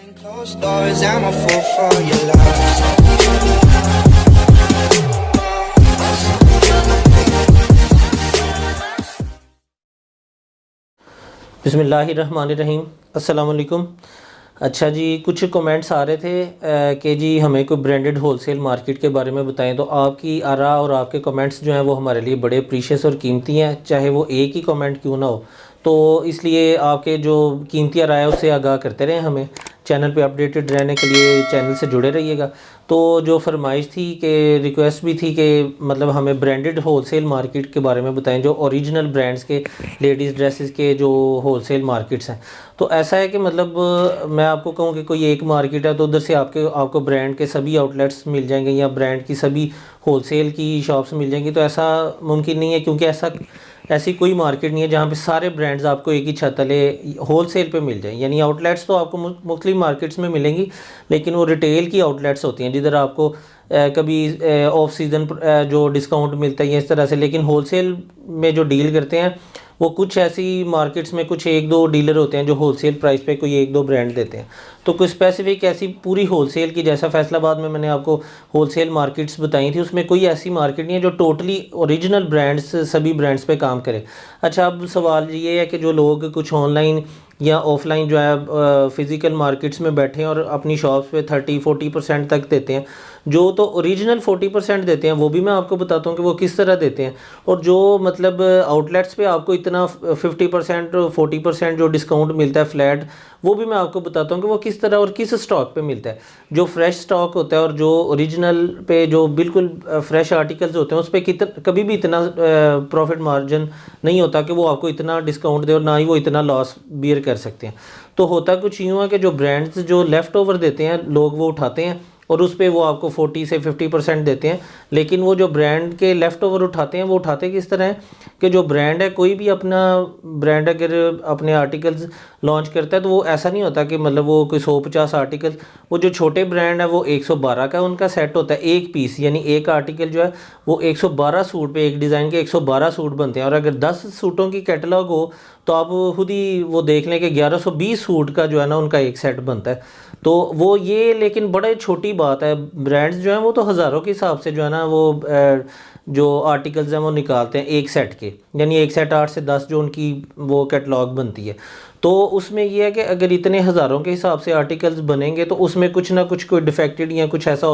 Behind closed doors, I'm a fool for your love. बिस्मिल्लाहिर्रहमानिर्रहीम अस्सलाम वालेकुम। अच्छा जी, कुछ कमेंट्स आ रहे थे कि जी हमें कोई ब्रांडेड होलसेल मार्केट के बारे में बताएं। तो आपकी आरा और आपके कमेंट्स जो हैं वो हमारे लिए बड़े प्रीशियस और कीमती हैं, चाहे वो एक ही कमेंट क्यों ना हो। तो इसलिए आपके जो कीमती आरा है उससे आगाह करते रहें हमें। चैनल पे अपडेटेड रहने के लिए चैनल से जुड़े रहिएगा। तो जो फरमाइश थी कि रिक्वेस्ट भी थी कि मतलब हमें ब्रांडेड होलसेल मार्केट के बारे में बताएं, जो ओरिजिनल ब्रांड्स के लेडीज़ ड्रेसेस के जो होलसेल मार्केट्स हैं। तो ऐसा है कि मतलब मैं आपको कहूँ कि कोई एक मार्केट है तो उधर से आपको ब्रांड के सभी आउटलेट्स मिल जाएंगे या ब्रांड की सभी होलसेल की शॉप्स मिल जाएंगी। तो ऐसा मुमकिन नहीं है, क्योंकि ऐसी कोई मार्केट नहीं है जहाँ पे सारे ब्रांड्स आपको एक ही छत तले होलसेल पे मिल जाएं। यानी आउटलेट्स तो आपको मुख्तलिफ मार्केट्स में मिलेंगी, लेकिन वो रिटेल की आउटलेट्स होती हैं जिधर आपको कभी ऑफ सीज़न जो डिस्काउंट मिलता है या इस तरह से। लेकिन होलसेल में जो डील करते हैं वो कुछ ऐसी मार्केट्स में कुछ एक दो डीलर होते हैं जो होलसेल प्राइस पे कोई एक दो ब्रांड देते हैं। तो कोई स्पेसिफिक ऐसी पूरी होलसेल की, जैसा फैसलाबाद में मैंने आपको होलसेल मार्केट्स बताई थी, उसमें कोई ऐसी मार्केट नहीं है जो टोटली ओरिजिनल ब्रांड्स सभी ब्रांड्स पे काम करे। अच्छा, अब सवाल ये है कि जो लोग कुछ ऑनलाइन या ऑफलाइन जो है फ़िज़िकल मार्केट्स में बैठे हैं और अपनी शॉप्स पे 30-40% तक देते हैं, जो तो ओरिजिनल 40% देते हैं वो भी मैं आपको बताता हूँ कि वो किस तरह देते हैं। और जो मतलब आउटलेट्स पे आपको इतना 50% 40% जो डिस्काउंट मिलता है फ्लैट, वो भी मैं आपको बताता हूँ कि वो किस तरह और किस स्टॉक पे मिलता है। जो फ्रेश स्टॉक होता है और जो ओरिजिनल पे जो बिल्कुल फ्रेश आर्टिकल्स होते हैं उस पर कभी भी इतना प्रॉफिट मार्जिन नहीं होता कि वो आपको इतना डिस्काउंट दे, और ना ही वो इतना लॉस बियर कर सकते हैं। तो होता कुछ यूँ है कि जो ब्रांड्स जो लेफ़्ट ओवर देते हैं लोग वो उठाते हैं और उस पर वो आपको 40 से 50% देते हैं। लेकिन वो जो ब्रांड के लेफ़्ट ओवर उठाते हैं वो उठाते किस तरह है कि जो ब्रांड है, कोई भी अपना ब्रांड अगर अपने आर्टिकल्स लॉन्च करता है तो वो ऐसा नहीं होता कि मतलब वो कोई 150 आर्टिकल, वो जो छोटे ब्रांड है वो 112 का उनका सेट होता है, एक पीस यानी एक आर्टिकल जो है वो 112 सूट पे, एक डिज़ाइन के 112 सूट बनते हैं। और अगर 10 सूटों की कैटलॉग हो तो आप खुद ही वो देख लें कि 1120 सूट का जो है ना उनका एक सेट बनता है। तो वो ये लेकिन बड़े छोटी बात है, ब्रांड्स जो हैं वो तो हज़ारों के हिसाब से जो है ना वो जो आर्टिकल्स हैं वो निकालते हैं एक सेट के, यानी एक सेट 8 से 10 जो उनकी वो कैटलॉग बनती है। तो उसमें यह है कि अगर इतने हज़ारों के हिसाब से आर्टिकल्स बनेंगे तो उसमें कुछ ना कुछ कोई डिफेक्टेड या कुछ ऐसा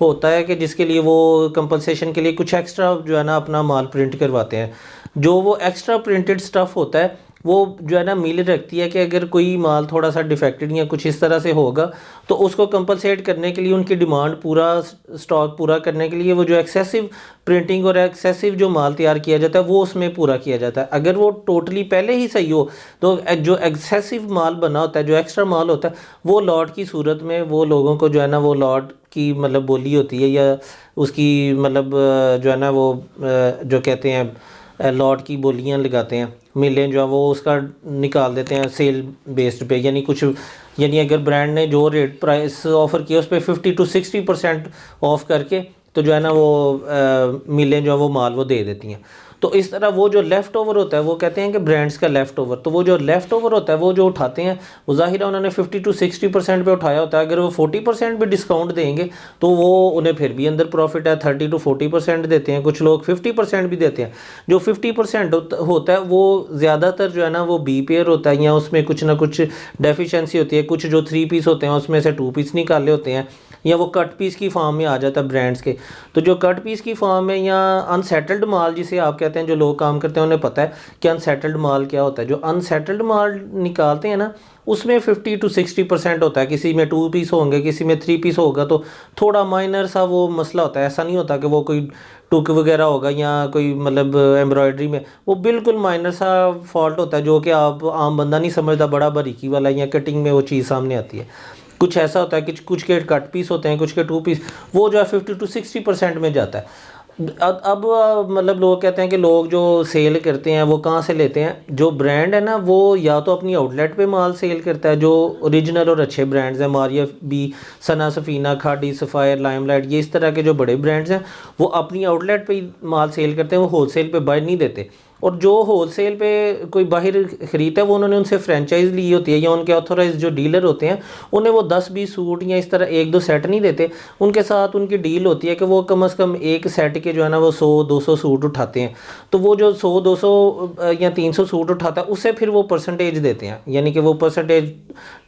होता है कि जिसके लिए वो कंपनसेशन के लिए कुछ एक्स्ट्रा जो है ना अपना माल प्रिंट करवाते हैं। जो वो एक्स्ट्रा प्रिंटेड स्टफ़ होता है वो जो है ना मिल रखती है कि अगर कोई माल थोड़ा सा डिफेक्टेड या कुछ इस तरह से होगा तो उसको कंपनसेट करने के लिए, उनकी डिमांड पूरा स्टॉक पूरा करने के लिए वो जो एक्सेसिव प्रिंटिंग और एक्सेसिव जो माल तैयार किया जाता है वो उसमें पूरा किया जाता है। अगर वो टोटली पहले ही सही हो तो जो एक्सेसिव माल बना होता है, जो एक्स्ट्रा माल होता है, वो लॉट की सूरत में वो लोगों को जो है ना वो लॉट की मतलब बोली होती है या उसकी मतलब जो है ना वो जो कहते हैं लॉट की बोलियां लगाते हैं मिलें जो है वो उसका निकाल देते हैं सेल बेस्ड पे। यानी अगर ब्रांड ने जो रेट प्राइस ऑफ़र किया उस पर 50 to 60% ऑफ करके तो जो है ना वो मिलें जो है वो माल वो दे देती हैं। तो इस तरह वो जो लेफ़्ट ओवर होता है वो कहते हैं कि ब्रांड्स का लेफ़्ट ओवर, तो वो जो लेफ़्ट ओवर होता है वो जो उठाते हैं वो ज़ाहिर है उन्होंने 50 to 60% पे उठाया होता है। अगर वो 40% भी डिस्काउंट देंगे तो वो उन्हें फिर भी अंदर प्रॉफिट है, 30 to 40% देते हैं, कुछ लोग 50% भी देते हैं। जो 50% होता है वो ज़्यादातर जो है ना वो बी पेयर होता है या उसमें कुछ ना कुछ डेफिशिएंसी होती है। कुछ जो 3 पीस होते हैं उसमें से 2 पीस निकाले होते हैं या वो कट पीस की फॉर्म में आ जाता है ब्रांड्स के। तो जो कट पीस की फॉर्म में या अनसेटल्ड माल जिसे आप कहते हैं, जो लोग काम करते हैं उन्हें पता है कि अनसेटल्ड माल क्या होता है। जो अनसेटल्ड माल निकालते हैं ना उसमें 50 to 60% होता है। किसी में 2 पीस होंगे, किसी में 3 पीस होगा, तो थोड़ा माइनर सा वो मसला होता है। ऐसा नहीं होता कि वो कोई टुक वगैरह होगा या कोई मतलब एम्ब्रॉयडरी में वो बिल्कुल माइनर सा फॉल्ट होता है जो कि आप आम बंदा नहीं समझता, बड़ा बारीकी वाला, या कटिंग में वो चीज़ सामने आती है। कुछ ऐसा होता है कि कुछ के कट पीस होते हैं, कुछ के 2 पीस, वो जो है 50 to 60% में जाता है। अब मतलब लोग कहते हैं कि लोग जो सेल करते हैं वो कहाँ से लेते हैं। जो ब्रांड है ना वो या तो अपनी आउटलेट पे माल सेल करता है, जो ओरिजिनल और अच्छे ब्रांड्स हैं, मारिया बी, सना सफ़ीना, खाडी, सफ़ायर, लाइमलाइट, ये इस तरह के जो बड़े ब्रांड्स हैं वो अपनी आउटलेट पे ही माल सेल करते हैं, वो होलसेल पे बाय नहीं देते। और जो होलसेल पे कोई बाहर ख़रीदता है वो उन्होंने उनसे फ्रेंचाइज ली होती है या उनके ऑथोराइज जो डीलर होते हैं उन्हें वो 10-20 सूट या इस तरह 1-2 सेट नहीं देते। उनके साथ उनकी डील होती है कि वो कम से कम एक सेट के जो है ना वो 100-200 सूट उठाते हैं। तो वो जो 100-200 या 300 सूट उठाता है उससे फिर वो परसेंटेज देते हैं, यानी कि वो परसेंटेज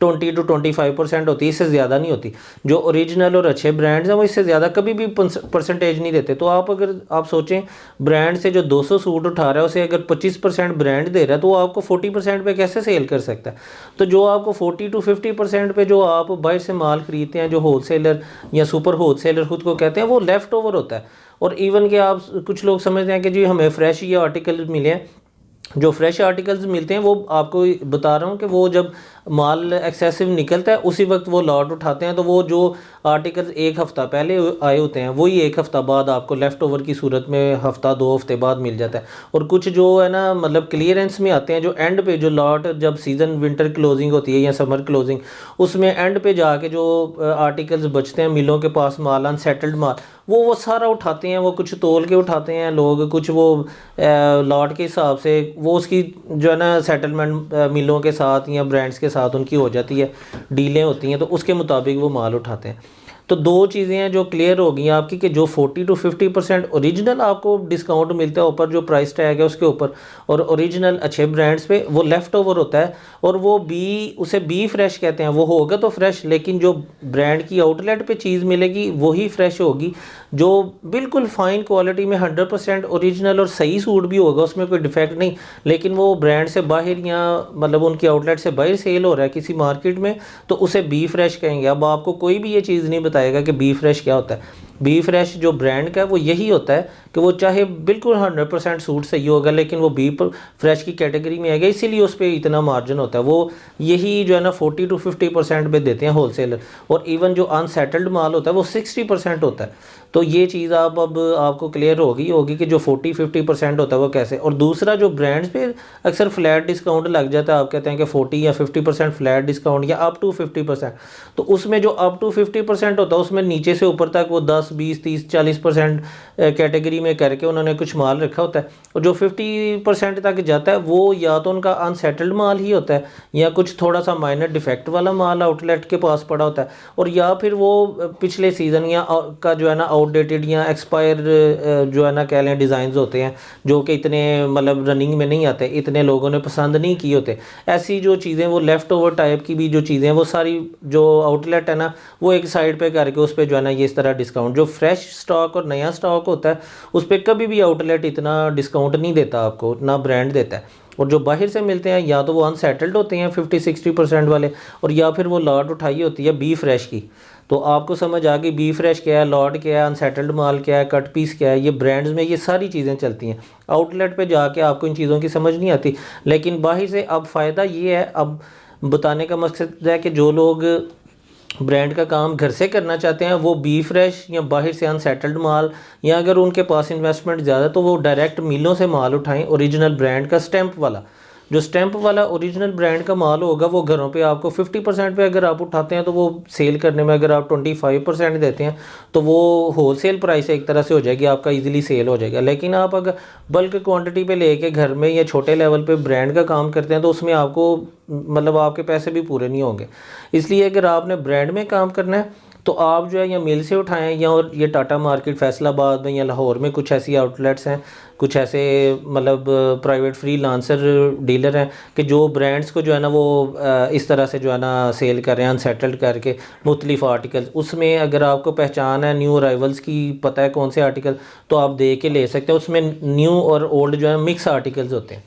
20-25% होती है, इससे ज़्यादा नहीं होती। जो ओरिजिनल और अच्छे ब्रांड्स हैं वो इससे ज़्यादा कभी भी परसेंटेज नहीं देते। तो अगर आप सोचें ब्रांड से जो 200 सूट उठा रहा है उसे अगर 25% ब्रांड दे रहा है तो वो आपको 40% पे कैसे सेल कर सकता है। तो जो आपको 40-50% पे जो आप बाहर से माल खरीदते हैं, जो होलसेलर या सुपर होलसेलर खुद को कहते हैं, वो लेफ़्ट ओवर होता है। और इवन कि आप कुछ लोग समझते हैं कि जी हमें फ्रेश ये आर्टिकल मिले हैं, जो फ्रेश आर्टिकल्स मिलते हैं वो आपको बता रहा हूँ कि वो जब माल एक्सेसिव निकलता है उसी वक्त वो लॉट उठाते हैं। तो वो जो आर्टिकल्स एक हफ़्ता पहले आए होते हैं वही एक हफ़्ता बाद आपको लेफ़्ट ओवर की सूरत में हफ़्ता 2 हफ़्ते बाद मिल जाता है। और कुछ जो है ना मतलब क्लियरेंस में आते हैं, जो एंड पे जो लॉट जब सीज़न विंटर क्लोजिंग होती है या समर क्लोजिंग, उसमें एंड पे जाके जो आर्टिकल्स बचते हैं मिलों के पास माल, अनसेटल्ड माल, वो सारा उठाते हैं। वो कुछ तोल के उठाते हैं लोग, कुछ वो लॉट के हिसाब से वो उसकी जो है ना सेटलमेंट मिलों के साथ या ब्रांड्स के साथ उनकी हो जाती है, डीलें होती हैं, तो उसके मुताबिक वो माल उठाते हैं। तो 2 चीज़ें हैं जो क्लियर हो गई आपकी कि जो 40-50% ओरिजिनल आपको डिस्काउंट मिलता है ऊपर जो प्राइस टैग है उसके ऊपर, और ओरिजिनल अच्छे ब्रांड्स पे वो लेफ़्ट ओवर होता है। और वो उसे बी फ्रेश कहते हैं। वो होगा तो फ्रेश, लेकिन जो ब्रांड की आउटलेट पे चीज़ मिलेगी वही फ्रेश होगी, जो बिल्कुल फ़ाइन क्वालिटी में 100% ओरिजिनल और सही सूट भी होगा, उसमें कोई डिफेक्ट नहीं। लेकिन वो ब्रांड से बाहर या मतलब उनकी आउटलेट से बाहर सेल हो रहा है किसी मार्केट में, तो उसे बी फ्रेश कहेंगे। अब आपको कोई भी ये चीज़ नहीं बताएगा कि बी फ्रेश क्या होता है। बी फ्रेश जो ब्रांड का है वो यही होता है कि वो चाहे बिल्कुल 100% सूट सही होगा लेकिन वो बी फ्रेश की कैटेगरी में आएगा, इसीलिए उस पर इतना मार्जिन होता है। वो यही जो है ना 40-50% पे देते हैं होलसेलर। और इवन जो अनसेटल्ड माल होता है वो 60% होता है। तो ये चीज़ अब आपको क्लियर होगी कि जो 40-50% होता है वो कैसे। और दूसरा जो ब्रांड्स पे अक्सर फ्लैट डिस्काउंट लग जाता है, आप कहते हैं कि 40 या 50% फ्लैट डिस्काउंट या अप टू 50%, तो उसमें जो अप टू 50% होता है उसमें नीचे से ऊपर तक वो 10, 20, 30, 40% कैटेगरी में करके उन्होंने कुछ माल रखा होता है। और जो 50% तक जाता है वो या तो उनका अनसेटल्ड माल ही होता है या कुछ थोड़ा सा माइनर डिफेक्ट वाला माल आउटलेट के पास पड़ा होता है, और या फिर वो पिछले सीज़न या का जो है ना आउटडेटेड या एक्सपायर जो है ना कह लें डिज़ाइंस होते हैं जो कि इतने मतलब रनिंग में नहीं आते, इतने लोगों ने पसंद नहीं किए होते। ऐसी जो चीज़ें वो लेफ़्ट ओवर टाइप की भी जो चीज़ें हैं वो सारी जो आउटलेट है ना वो एक साइड पे करके उस पर जो है ना ये इस तरह डिस्काउंट, जो फ्रेश स्टॉक और नया स्टॉक होता है उस पर कभी भी आउटलेट इतना डिस्काउंट नहीं देता आपको, ना ब्रांड देता है। और जो बाहर से मिलते हैं या तो वो अनसेटल्ड होते हैं 50-60% वाले, और या फिर वो लॉट उठाई होती है बी फ्रेश की। तो आपको समझ आ गई बी फ्रेश क्या है, लॉट क्या है, अनसेटल्ड माल क्या है, कट पीस क्या है। ये ब्रांड्स में ये सारी चीज़ें चलती हैं। आउटलेट पे जाके आपको इन चीज़ों की समझ नहीं आती, लेकिन बाहर से अब फ़ायदा ये है, अब बताने का मकसद है कि जो लोग ब्रांड का काम घर से करना चाहते हैं वो बी फ्रेश या बाहर से अनसेटल्ड माल, या अगर उनके पास इन्वेस्टमेंट ज़्यादा तो वो डायरेक्ट मिलों से माल उठाएं ओरिजिनल ब्रांड का स्टैंप वाला। जो स्टैंप वाला ओरिजिनल ब्रांड का माल होगा वो घरों पे आपको 50% पे अगर आप उठाते हैं तो वो सेल करने में अगर आप 25% देते हैं तो वो होलसेल प्राइस एक तरह से हो जाएगी, आपका इजीली सेल हो जाएगा। लेकिन आप अगर बल्क क्वांटिटी पे लेके घर में या छोटे लेवल पे ब्रांड का काम करते हैं तो उसमें आपको मतलब आपके पैसे भी पूरे नहीं होंगे। इसलिए अगर आपने ब्रांड में काम करना है तो आप जो है या मिल से उठाएं, या और ये टाटा मार्केट फैसलाबाद में या लाहौर में कुछ ऐसी आउटलेट्स हैं, कुछ ऐसे मतलब प्राइवेट फ्रीलांसर डीलर हैं कि जो ब्रांड्स को जो है ना वो इस तरह से जो है ना सेल कर रहे हैं अनसेटल्ड करके मुख्तलिफ आर्टिकल्स। उसमें अगर आपको पहचान है न्यू अराइवल्स की, पता है कौन से आर्टिकल, तो आप दे के ले सकते हैं। उसमें न्यू और ओल्ड जो है मिक्स आर्टिकल्स होते हैं।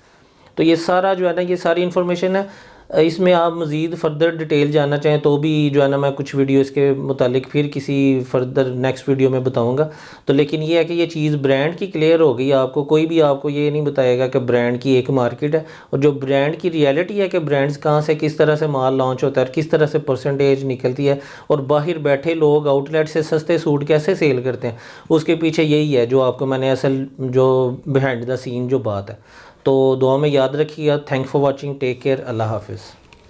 तो ये सारा जो है ना ये सारी इन्फॉर्मेशन है। इसमें आप मज़ीद फर्दर डिटेल जानना चाहें तो भी जो है ना मैं कुछ वीडियो इसके मुतालिक फिर किसी फर्दर नेक्स्ट वीडियो में बताऊंगा। तो लेकिन ये है कि ये चीज़ ब्रांड की क्लियर हो गई आपको, कोई भी आपको ये नहीं बताएगा कि ब्रांड की एक मार्केट है, और जो ब्रांड की रियलिटी है कि ब्रांड्स कहाँ से किस तरह से माल लॉन्च होता है, किस तरह से परसेंटेज निकलती है, और बाहर बैठे लोग आउटलेट से सस्ते सूट कैसे सेल करते हैं, उसके पीछे यही है जो आपको मैंने असल जो बिहाइंड द सीन जो बात है। तो दुआ में याद रखिएगा। Thank for watching, take care, अल्लाह हाफिज़।